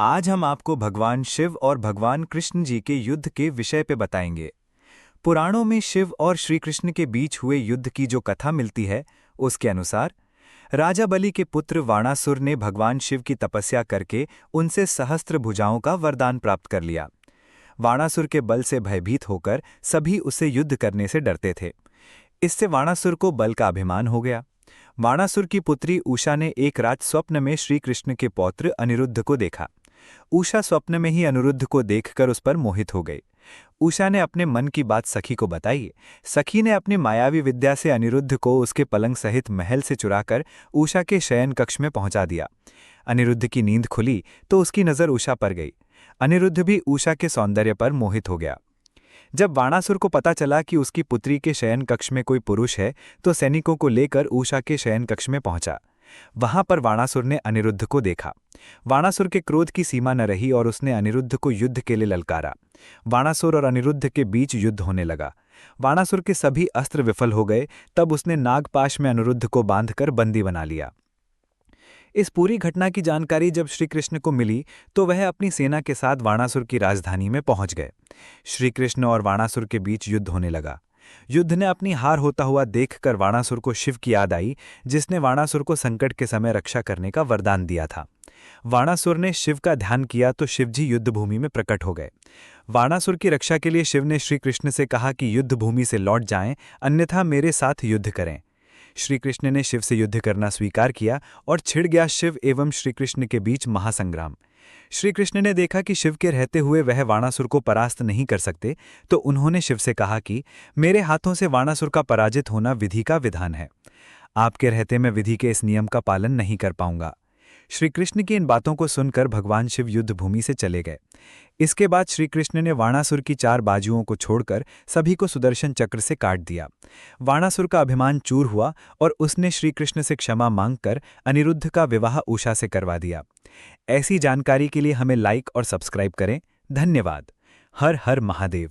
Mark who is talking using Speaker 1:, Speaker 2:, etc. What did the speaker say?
Speaker 1: आज हम आपको भगवान शिव और भगवान कृष्ण जी के युद्ध के विषय पे बताएंगे। पुराणों में शिव और श्री कृष्ण के बीच हुए युद्ध की जो कथा मिलती है, उसके अनुसार राजा बलि के पुत्र वाणासुर ने भगवान शिव की तपस्या करके उनसे सहस्त्र भुजाओं का वरदान प्राप्त कर लिया। वाणासुर के बल से भयभीत होकर सभी उससे युद्ध करने से डरते थे। इससे वाणासुर को बल का अभिमान हो गया। वाणासुर की पुत्री उषा ने एक रात स्वप्न में श्री कृष्ण के पौत्र अनिरुद्ध को देखा। उषा स्वप्न में ही अनिरुद्ध को देखकर उस पर मोहित हो गई। उषा ने अपने मन की बात सखी को बताई। सखी ने अपनी मायावी विद्या से अनिरुद्ध को उसके पलंग सहित महल से चुराकर उषा के शयन कक्ष में पहुंचा दिया। अनिरुद्ध की नींद खुली तो उसकी नज़र उषा पर गई। अनिरुद्ध भी उषा के सौंदर्य पर मोहित हो गया। जब वाणासुर को पता चला कि उसकी पुत्री के शयन कक्ष में कोई पुरुष है, तो सैनिकों को लेकर उषा के शयन कक्ष में पहुंचा। वहां पर वाणासुर ने अनिरुद्ध को देखा। वाणासुर के क्रोध की सीमा न रही और उसने अनिरुद्ध को युद्ध के लिए ललकारा। वाणासुर और अनिरुद्ध के बीच युद्ध होने लगा। वाणासुर के सभी अस्त्र विफल हो गए। तब उसने नागपाश में अनिरुद्ध को बांधकर बंदी बना लिया। इस पूरी घटना की जानकारी जब श्री कृष्ण को मिली तो वह अपनी सेना के साथ वाणासुर की राजधानी में पहुंच गए। श्री कृष्ण और वाणासुर के बीच युद्ध होने लगा। युद्ध ने अपनी हार होता हुआ देखकर वाणासुर को शिव की याद आई, जिसने वाणासुर को संकट के समय रक्षा करने का वरदान दिया था। वाणासुर ने शिव का ध्यान किया तो शिवजी युद्धभूमि में प्रकट हो गए। वाणासुर की रक्षा के लिए शिव ने श्री कृष्ण से कहा कि युद्धभूमि से लौट जाएं, अन्यथा मेरे साथ युद्ध करें। श्री कृष्ण ने शिव से युद्ध करना स्वीकार किया और छिड़ गया शिव एवं श्री कृष्ण के बीच महासंग्राम। श्री कृष्ण ने देखा कि शिव के रहते हुए वह वाणासुर को परास्त नहीं कर सकते, तो उन्होंने शिव से कहा कि मेरे हाथों से वाणासुर का पराजित होना विधि का विधान है। आपके रहते मैं विधि के इस नियम का पालन नहीं कर पाऊंगा। श्री कृष्ण की इन बातों को सुनकर भगवान शिव युद्धभूमि से चले गए। इसके बाद श्री कृष्ण ने वाणासुर की 4 बाजुओं को छोड़कर सभी को सुदर्शन चक्र से काट दिया। वाणासुर का अभिमान चूर हुआ और उसने श्री कृष्ण से क्षमा मांगकर अनिरुद्ध का विवाह उषा से करवा दिया। ऐसी जानकारी के लिए हमें लाइक और सब्सक्राइब करें। धन्यवाद। हर हर महादेव।